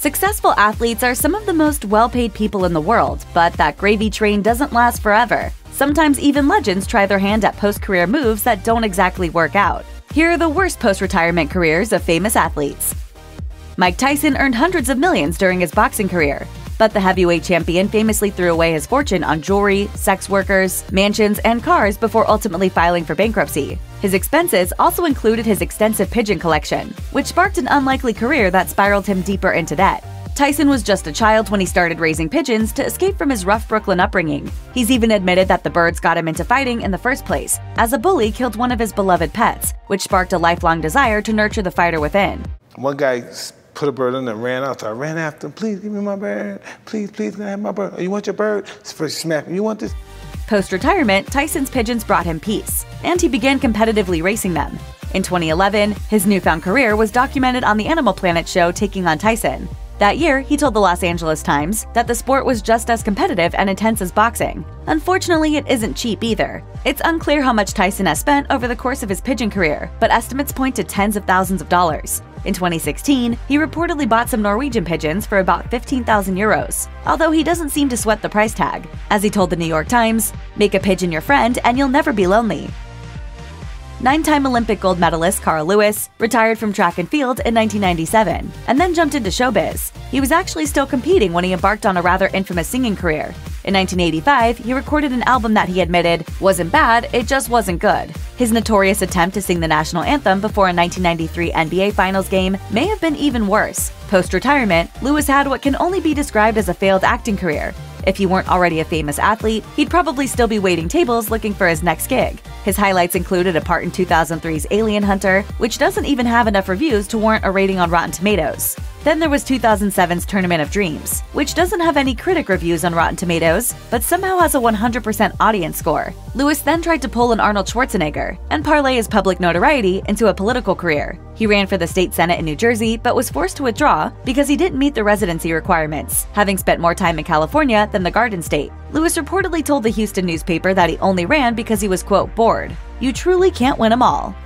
Successful athletes are some of the most well-paid people in the world, but that gravy train doesn't last forever. Sometimes even legends try their hand at post-career moves that don't exactly work out. Here are the worst post-retirement careers of famous athletes. Mike Tyson earned hundreds of millions during his boxing career, but the heavyweight champion famously threw away his fortune on jewelry, sex workers, mansions, and cars before ultimately filing for bankruptcy. His expenses also included his extensive pigeon collection, which sparked an unlikely career that spiraled him deeper into debt. Tyson was just a child when he started raising pigeons to escape from his rough Brooklyn upbringing. He's even admitted that the birds got him into fighting in the first place, as a bully killed one of his beloved pets, which sparked a lifelong desire to nurture the fighter within. One guy put a bird in and ran out, so I ran after him. Please give me my bird. Please, can I have my bird? Oh, you want your bird? First smack me. You want this? Post-retirement, Tyson's pigeons brought him peace, and he began competitively racing them. In 2011, his newfound career was documented on the Animal Planet show Taking on Tyson. That year, he told the Los Angeles Times that the sport was just as competitive and intense as boxing. Unfortunately, it isn't cheap either. It's unclear how much Tyson has spent over the course of his pigeon career, but estimates point to tens of thousands of dollars. In 2016, he reportedly bought some Norwegian pigeons for about 15,000 euros, although he doesn't seem to sweat the price tag. As he told the New York Times, "Make a pigeon your friend and you'll never be lonely." Nine-time Olympic gold medalist Carl Lewis retired from track and field in 1997 and then jumped into showbiz. He was actually still competing when he embarked on a rather infamous singing career. In 1985, he recorded an album that he admitted wasn't bad, it just wasn't good. His notorious attempt to sing the national anthem before a 1993 NBA Finals game may have been even worse. Post-retirement, Lewis had what can only be described as a failed acting career. If he weren't already a famous athlete, he'd probably still be waiting tables looking for his next gig. His highlights included a part in 2003's Alien Hunter, which doesn't even have enough reviews to warrant a rating on Rotten Tomatoes. Then there was 2007's Tournament of Dreams, which doesn't have any critic reviews on Rotten Tomatoes, but somehow has a 100% audience score. Lewis then tried to pull an Arnold Schwarzenegger and parlay his public notoriety into a political career. He ran for the state senate in New Jersey, but was forced to withdraw because he didn't meet the residency requirements, having spent more time in California than the Garden State. Lewis reportedly told the Houston newspaper that he only ran because he was, quote, bored. You truly can't win them all.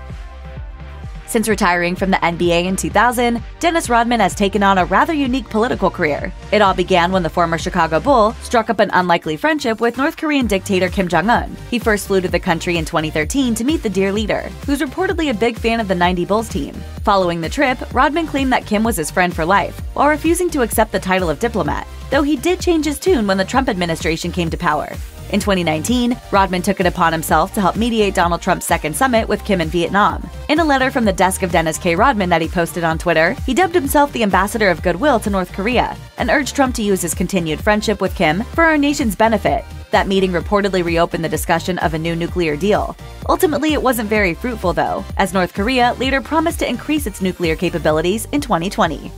Since retiring from the NBA in 2000, Dennis Rodman has taken on a rather unique political career. It all began when the former Chicago Bull struck up an unlikely friendship with North Korean dictator Kim Jong-un. He first flew to the country in 2013 to meet the dear leader, who's reportedly a big fan of the '90 Bulls team. Following the trip, Rodman claimed that Kim was his friend for life, while refusing to accept the title of diplomat, though he did change his tune when the Trump administration came to power. In 2019, Rodman took it upon himself to help mediate Donald Trump's second summit with Kim in Vietnam. In a letter from the desk of Dennis K. Rodman that he posted on Twitter, he dubbed himself the ambassador of goodwill to North Korea and urged Trump to use his continued friendship with Kim for our nation's benefit. That meeting reportedly reopened the discussion of a new nuclear deal. Ultimately, it wasn't very fruitful though, as North Korea later promised to increase its nuclear capabilities in 2020.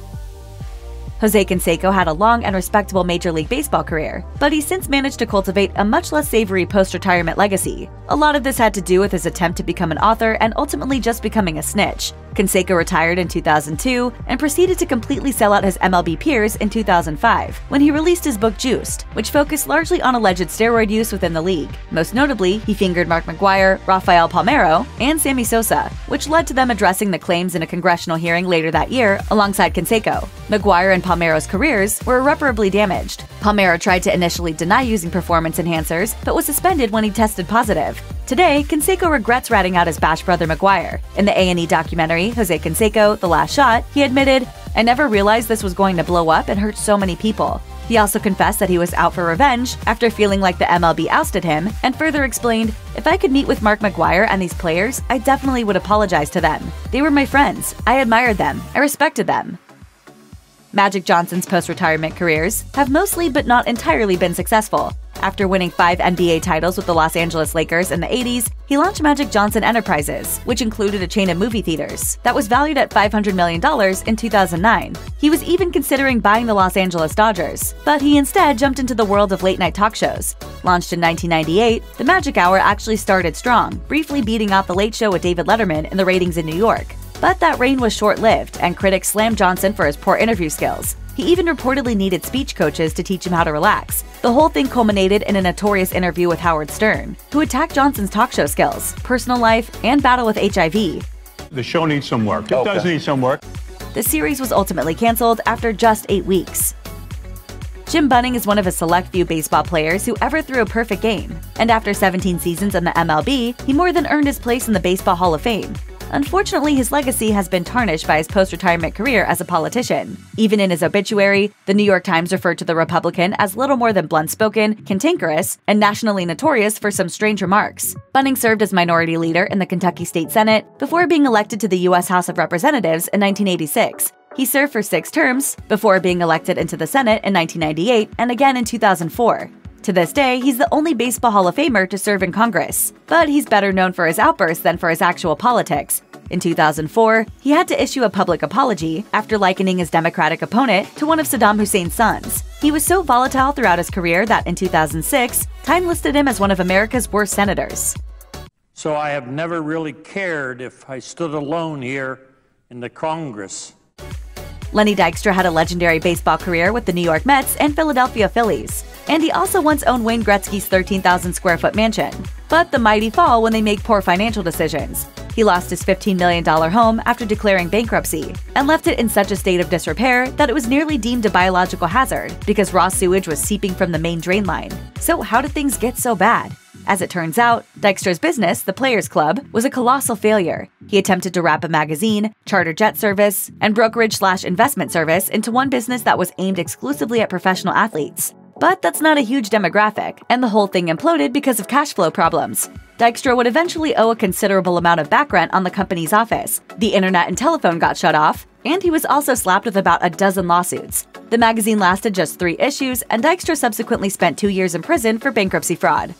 Jose Canseco had a long and respectable Major League Baseball career, but he's since managed to cultivate a much less savory post-retirement legacy. A lot of this had to do with his attempt to become an author and ultimately just becoming a snitch. Canseco retired in 2002 and proceeded to completely sell out his MLB peers in 2005 when he released his book Juiced, which focused largely on alleged steroid use within the league. Most notably, he fingered Mark McGwire, Rafael Palmeiro, and Sammy Sosa, which led to them addressing the claims in a congressional hearing later that year alongside Canseco. McGwire and Palmeiro's careers were irreparably damaged. Palmeiro tried to initially deny using performance enhancers, but was suspended when he tested positive. Today, Canseco regrets ratting out his bash brother McGwire. In the A&E documentary, Jose Canseco, The Last Shot, he admitted, "I never realized this was going to blow up and hurt so many people." He also confessed that he was out for revenge after feeling like the MLB ousted him, and further explained, "If I could meet with Mark McGwire and these players, I definitely would apologize to them. They were my friends. I admired them. I respected them." Magic Johnson's post-retirement careers have mostly but not entirely been successful. After winning 5 NBA titles with the Los Angeles Lakers in the 80s, he launched Magic Johnson Enterprises, which included a chain of movie theaters that was valued at $500 million in 2009. He was even considering buying the Los Angeles Dodgers, but he instead jumped into the world of late-night talk shows. Launched in 1998, the Magic Hour actually started strong, briefly beating out The Late Show with David Letterman in the ratings in New York. But that reign was short-lived, and critics slammed Johnson for his poor interview skills. He even reportedly needed speech coaches to teach him how to relax. The whole thing culminated in a notorious interview with Howard Stern, who attacked Johnson's talk show skills, personal life, and battle with HIV. The show needs some work. It does need some work. The series was ultimately canceled after just 8 weeks. Jim Bunning is one of a select few baseball players who ever threw a perfect game, and after 17 seasons in the MLB, he more than earned his place in the Baseball Hall of Fame. Unfortunately, his legacy has been tarnished by his post-retirement career as a politician. Even in his obituary, the New York Times referred to the Republican as little more than blunt-spoken, cantankerous, and nationally notorious for some strange remarks. Bunning served as minority leader in the Kentucky State Senate before being elected to the U.S. House of Representatives in 1986. He served for 6 terms before being elected into the Senate in 1998 and again in 2004. To this day, he's the only Baseball Hall of Famer to serve in Congress, but he's better known for his outbursts than for his actual politics. In 2004, he had to issue a public apology after likening his Democratic opponent to one of Saddam Hussein's sons. He was so volatile throughout his career that in 2006, Time listed him as one of America's worst senators. So I have never really cared if I stood alone here in the Congress. Lenny Dykstra had a legendary baseball career with the New York Mets and Philadelphia Phillies, and he also once owned Wayne Gretzky's 13,000-square-foot mansion. But the mighty fall when they make poor financial decisions. He lost his $15 million home after declaring bankruptcy, and left it in such a state of disrepair that it was nearly deemed a biological hazard because raw sewage was seeping from the main drain line. So how did things get so bad? As it turns out, Dykstra's business, the Players Club, was a colossal failure. He attempted to wrap a magazine, charter jet service, and brokerage/investment service into one business that was aimed exclusively at professional athletes. But that's not a huge demographic, and the whole thing imploded because of cash flow problems. Dykstra would eventually owe a considerable amount of back rent on the company's office. The internet and telephone got shut off, and he was also slapped with about a dozen lawsuits. The magazine lasted just 3 issues, and Dykstra subsequently spent 2 years in prison for bankruptcy fraud.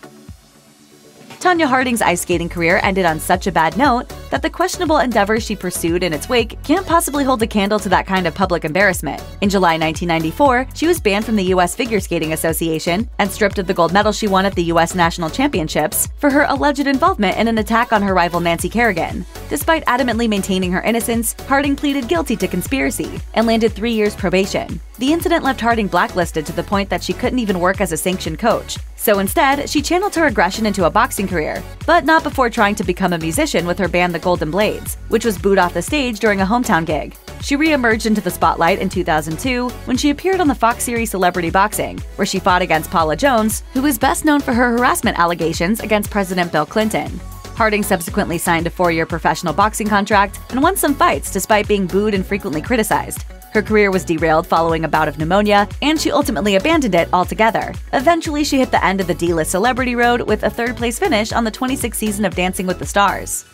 Tonya Harding's ice skating career ended on such a bad note that the questionable endeavors she pursued in its wake can't possibly hold a candle to that kind of public embarrassment. In July 1994, she was banned from the U.S. Figure Skating Association and stripped of the gold medal she won at the U.S. National Championships for her alleged involvement in an attack on her rival Nancy Kerrigan. Despite adamantly maintaining her innocence, Harding pleaded guilty to conspiracy and landed 3 years probation. The incident left Harding blacklisted to the point that she couldn't even work as a sanctioned coach. So instead, she channeled her aggression into a boxing career, but not before trying to become a musician with her band The Golden Blades, which was booed off the stage during a hometown gig. She re-emerged into the spotlight in 2002 when she appeared on the Fox series Celebrity Boxing, where she fought against Paula Jones, who is best known for her harassment allegations against President Bill Clinton. Harding subsequently signed a 4-year professional boxing contract and won some fights despite being booed and frequently criticized. Her career was derailed following a bout of pneumonia, and she ultimately abandoned it altogether. Eventually, she hit the end of the D-list celebrity road with a 3rd-place finish on the 26th season of Dancing with the Stars.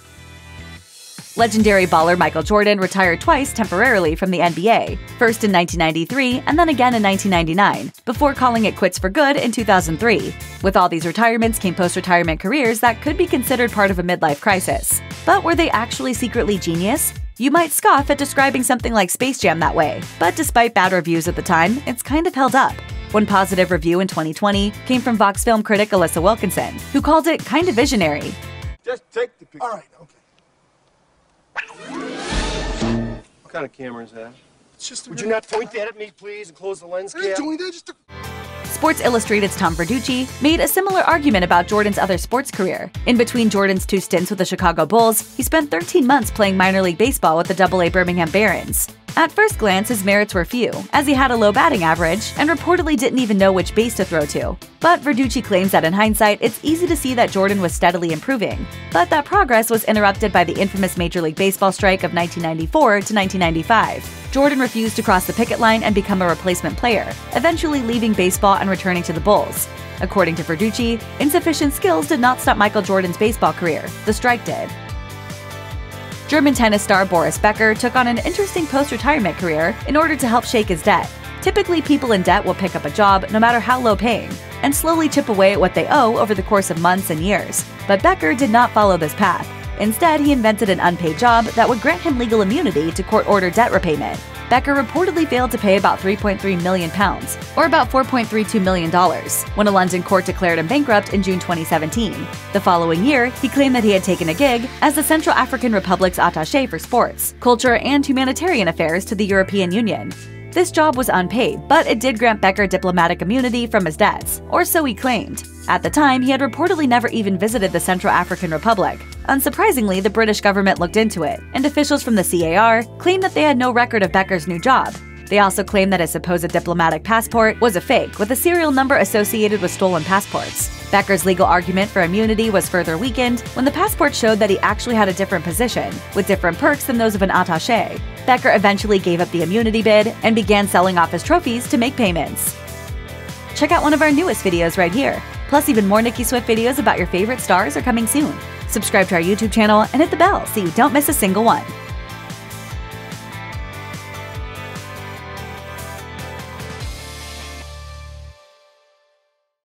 Legendary baller Michael Jordan retired twice temporarily from the NBA, first in 1993 and then again in 1999, before calling it quits for good in 2003. With all these retirements came post-retirement careers that could be considered part of a midlife crisis. But were they actually secretly genius? You might scoff at describing something like Space Jam that way, but despite bad reviews at the time, it's kind of held up. One positive review in 2020 came from Vox film critic Alyssa Wilkinson, who called it kind of visionary. Just take the picture. All right, okay. What kind of camera is that? It's just Would you not point that at me, please, and close the lens I didn't cap? do anything, just Sports Illustrated's Tom Verducci made a similar argument about Jordan's other sports career. In between Jordan's 2 stints with the Chicago Bulls, he spent 13 months playing minor league baseball with the AA Birmingham Barons. At first glance, his merits were few, as he had a low batting average and reportedly didn't even know which base to throw to. But Verducci claims that in hindsight, it's easy to see that Jordan was steadily improving. But that progress was interrupted by the infamous Major League Baseball strike of 1994 to 1995. Jordan refused to cross the picket line and become a replacement player, eventually leaving baseball and returning to the Bulls. According to Verducci, insufficient skills did not stop Michael Jordan's baseball career. The strike did. German tennis star Boris Becker took on an interesting post-retirement career in order to help shake his debt. Typically, people in debt will pick up a job, no matter how low-paying, and slowly chip away at what they owe over the course of months and years. But Becker did not follow this path. Instead, he invented an unpaid job that would grant him legal immunity to court-ordered debt repayment. Becker reportedly failed to pay about £3.3 million, or about $4.32 million, when a London court declared him bankrupt in June 2017. The following year, he claimed that he had taken a gig as the Central African Republic's attaché for sports, culture, and humanitarian affairs to the European Union. This job was unpaid, but it did grant Becker diplomatic immunity from his debts, or so he claimed. At the time, he had reportedly never even visited the Central African Republic. Unsurprisingly, the British government looked into it, and officials from the CAR claimed that they had no record of Becker's new job. They also claimed that his supposed diplomatic passport was a fake, with a serial number associated with stolen passports. Becker's legal argument for immunity was further weakened when the passport showed that he actually had a different position, with different perks than those of an attaché. Becker eventually gave up the immunity bid and began selling off his trophies to make payments. Check out one of our newest videos right here. Plus, even more Nicki Swift videos about your favorite stars are coming soon. Subscribe to our YouTube channel and hit the bell so you don't miss a single one.